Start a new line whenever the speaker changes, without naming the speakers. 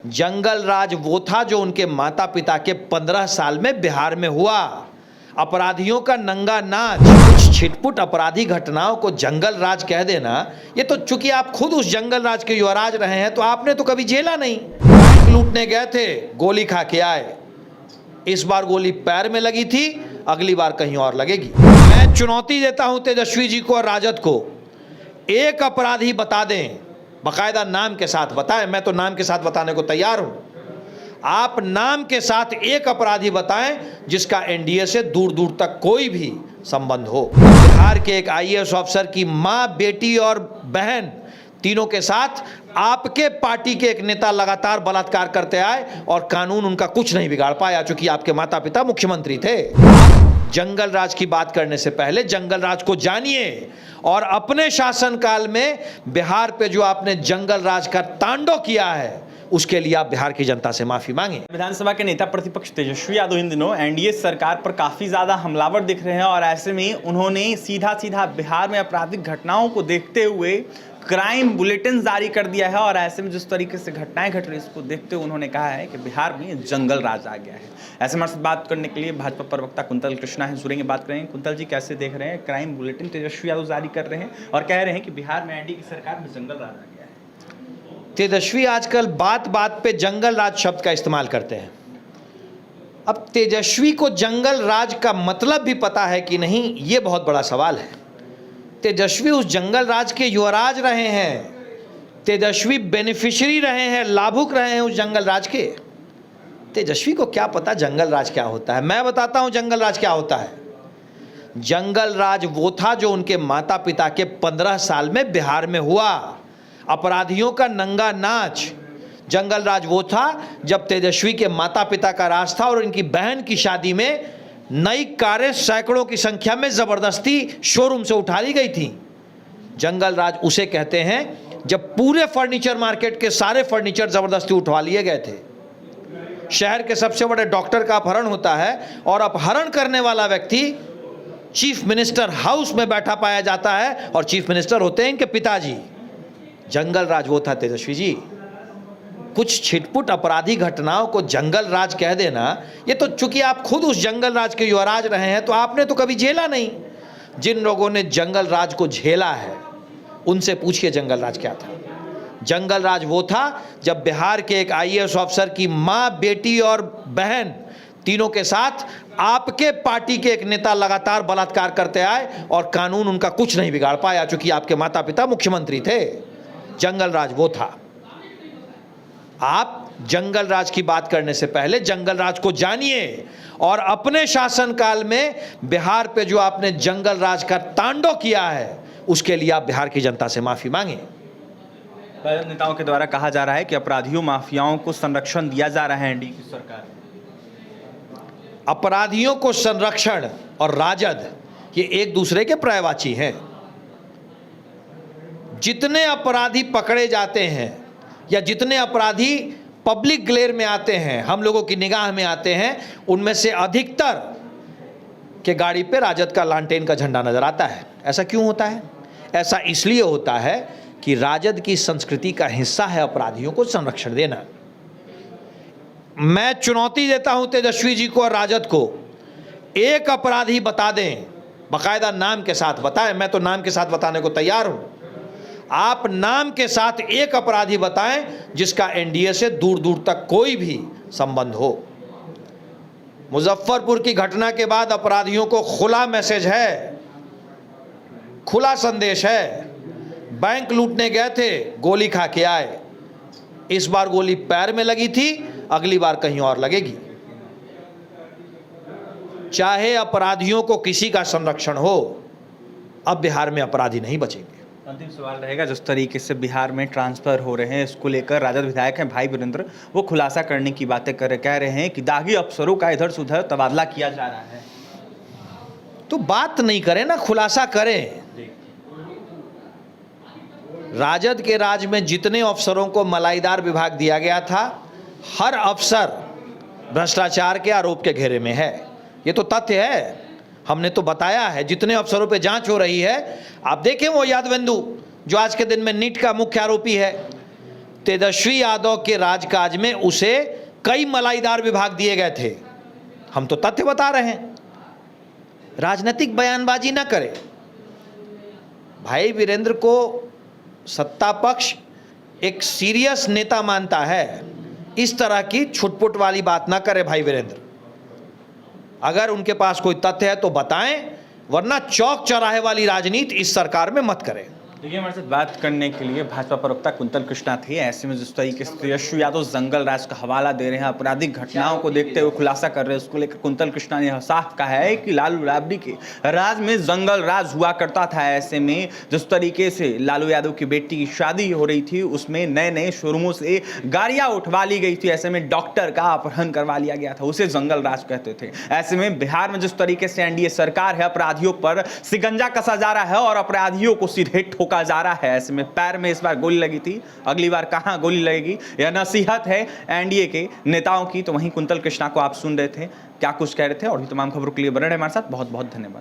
जंगल राज वो था जो उनके माता पिता के 15 साल में बिहार में हुआ। अपराधियों का नंगा नाच, कुछ छिटपुट अपराधी घटनाओं को जंगल राज कह देना, ये तो चूंकि आप खुद उस जंगल राज के युवराज रहे हैं तो आपने तो कभी झेला नहीं। बैंक लूटने गए थे, गोली खा के आए। इस बार गोली पैर में लगी थी, अगली बार कहीं और लगेगी। मैं चुनौती देता हूं तेजस्वी जी को और राजद को, एक अपराधी बता दें, बाकायदा नाम के साथ बताएं। मैं तो नाम के साथ बताने को तैयार हूं। आप नाम के साथ एक अपराधी बताएं जिसका एनडीए से दूर दूर तक कोई भी संबंध हो। बिहार के एक आईएएस अफसर की मां, बेटी और बहन तीनों के साथ आपके पार्टी के एक नेता लगातार बलात्कार करते आए और कानून उनका कुछ नहीं बिगाड़ पाया, चूंकि आपके माता पिता मुख्यमंत्री थे। जंगल राज की बात करने से पहले जंगल राज को जानिए और अपने शासनकाल में बिहार पे जो आपने जंगल राज का तांडव किया है उसके लिए आप बिहार की जनता से माफी मांगे।
विधानसभा के नेता प्रतिपक्ष तेजस्वी यादव इन दिनों एनडीए सरकार पर काफी ज्यादा हमलावर दिख रहे हैं और ऐसे में उन्होंने सीधा बिहार में आपराधिक घटनाओं को देखते हुए क्राइम बुलेटिन जारी कर दिया है और ऐसे में जिस तरीके से घटनाएं घट रही है इसको देखते हुए उन्होंने कहा है कि बिहार में जंगल राज आ गया है। ऐसे हमारे साथ बात करने के लिए भाजपा प्रवक्ता कुंतल कृष्णा है, जुड़ेंगे, बात करेंगे। कुंतल जी, कैसे देख रहे हैं क्राइम बुलेटिन तेजस्वी यादव जारी कर रहे हैं और कह रहे हैं कि बिहार में एनडीए की सरकार में जंगल राज आ गया है।
तेजस्वी आजकल बात बात पे जंगल राज शब्द का इस्तेमाल करते हैं। अब तेजस्वी को जंगल राज का मतलब भी पता है कि नहीं, ये बहुत बड़ा सवाल है। तेजस्वी उस जंगल राज के युवराज रहे हैं, तेजस्वी बेनिफिशियरी रहे हैं, लाभुक रहे हैं उस जंगल राज के। तेजस्वी को क्या पता जंगल राज क्या होता है। मैं बताता हूं जंगल राज क्या होता है। जंगल राज वो था जो उनके माता पिता के 15 साल में बिहार में हुआ। अपराधियों का नंगा नाच। जंगल राज वो था जब तेजस्वी के माता पिता का राज था और इनकी बहन की शादी में नई कारें सैकड़ों की संख्या में जबरदस्ती शोरूम से उठा ली गई थी। जंगल राज उसे कहते हैं जब पूरे फर्नीचर मार्केट के सारे फर्नीचर जबरदस्ती उठवा लिए गए थे। शहर के सबसे बड़े डॉक्टर का अपहरण होता है और अपहरण करने वाला व्यक्ति चीफ मिनिस्टर हाउस में बैठा पाया जाता है और चीफ मिनिस्टर होते हैं इनके पिताजी। जंगल राज वो था तेजस्वी जी। कुछ छिटपुट अपराधी घटनाओं को जंगल राज कह देना, ये तो चूंकि आप खुद उस जंगल राज के युवराज रहे हैं तो आपने तो कभी झेला नहीं। जिन लोगों ने जंगल राज को झेला है उनसे पूछिए जंगल राज क्या था। जंगल राज वो था जब बिहार के एक आईएएस अफसर की मां, बेटी और बहन तीनों के साथ आपके पार्टी के एक नेता लगातार बलात्कार करते आए और कानून उनका कुछ नहीं बिगाड़ पाया, चूंकि आपके माता पिता मुख्यमंत्री थे। जंगल राज वो था। आप जंगल राज की बात करने से पहले जंगल राज को जानिए और अपने शासनकाल में बिहार पे जो आपने जंगल राज का तांडव किया है उसके लिए आप बिहार की जनता से माफी मांगे।
नेताओं के द्वारा कहा जा रहा है कि अपराधियों माफियाओं को संरक्षण दिया जा रहा है एनडीए की सरकार।
अपराधियों को संरक्षण और राजद ये एक दूसरे के पर्यायवाची हैं। जितने अपराधी पकड़े जाते हैं या जितने अपराधी पब्लिक ग्लेयर में आते हैं, हम लोगों की निगाह में आते हैं, उनमें से अधिकतर के गाड़ी पे राजद का लालटेन का झंडा नजर आता है। ऐसा क्यों होता है? ऐसा इसलिए होता है कि राजद की संस्कृति का हिस्सा है अपराधियों को संरक्षण देना। मैं चुनौती देता हूं तेजस्वी जी को और राजद को, एक अपराधी बता दें, बाकायदा नाम के साथ बताएं। मैं तो नाम के साथ बताने को तैयार हूं। आप नाम के साथ एक अपराधी बताएं जिसका एनडीए से दूर दूर तक कोई भी संबंध हो। मुजफ्फरपुर की घटना के बाद अपराधियों को खुला मैसेज है, खुला संदेश है। बैंक लूटने गए थे, गोली खा के आए। इस बार गोली पैर में लगी थी, अगली बार कहीं और लगेगी। चाहे अपराधियों को किसी का संरक्षण हो, अब बिहार में अपराधी नहीं बचेंगे।
अंतिम सवाल रहेगा, जिस तरीके से बिहार में ट्रांसफर हो रहे हैं इसको लेकर राजद विधायक हैं भाई वीरेंद्र, वो खुलासा करने की बातें कर रहे, कह रहे हैं कि दागी अफसरों का इधर से उधर तबादला किया जा रहा है।
तो बात नहीं करें ना, खुलासा करें। राजद के राज में जितने अफसरों को मलाईदार विभाग दिया गया था, हर अफसर भ्रष्टाचार के आरोप के घेरे में है। ये तो तथ्य है, हमने तो बताया है। जितने अफसरों पे जांच हो रही है, आप देखें वो यादवेंदु जो आज के दिन में नीट का मुख्य आरोपी है, तेजस्वी यादव के राजकाज में उसे कई मलाईदार विभाग दिए गए थे। हम तो तथ्य बता रहे हैं, राजनीतिक बयानबाजी ना करें। भाई वीरेंद्र को सत्ता पक्ष एक सीरियस नेता मानता है, इस तरह की छुटपुट वाली बात ना करे भाई वीरेंद्र। अगर उनके पास कोई तथ्य है तो बताएं, वरना चौक चौराहे वाली राजनीति इस सरकार में मत करें।
देखिए, हमारे साथ बात करने के लिए भाजपा प्रवक्ता कुंतल कृष्णा थे। ऐसे में जिस तरीके से तेजस्वी यादव जंगल राज का हवाला दे रहे हैं, आपराधिक घटनाओं को देखते हुए खुलासा कर रहे हैं, उसको लेकर कुंतल कृष्णा ने साफ कहा है कि लालू राबड़ी के राज में जंगल राज हुआ करता था। ऐसे में जिस तरीके से लालू यादव की बेटी की शादी हो रही थी, उसमें नए नए शोरूमों से गाड़ियां उठवा ली गई थी। ऐसे में डॉक्टर का अपहरण करवा लिया गया था, उसे जंगल राज कहते थे। ऐसे में बिहार में जिस तरीके से एनडीए सरकार है, अपराधियों पर शिकंजा कसा जा रहा है और अपराधियों को सीधे ठोका जा रहा है। ऐसे में पैर में इस बार गोली लगी थी, अगली बार कहां गोली लगेगी, यह नसीहत है एनडीए के नेताओं की। तो वहीं कुंतल कृष्णा को आप सुन रहे थे, क्या कुछ कह रहे थे, और भी तमाम खबरों के लिए बने रहे हमारे साथ। बहुत बहुत धन्यवाद।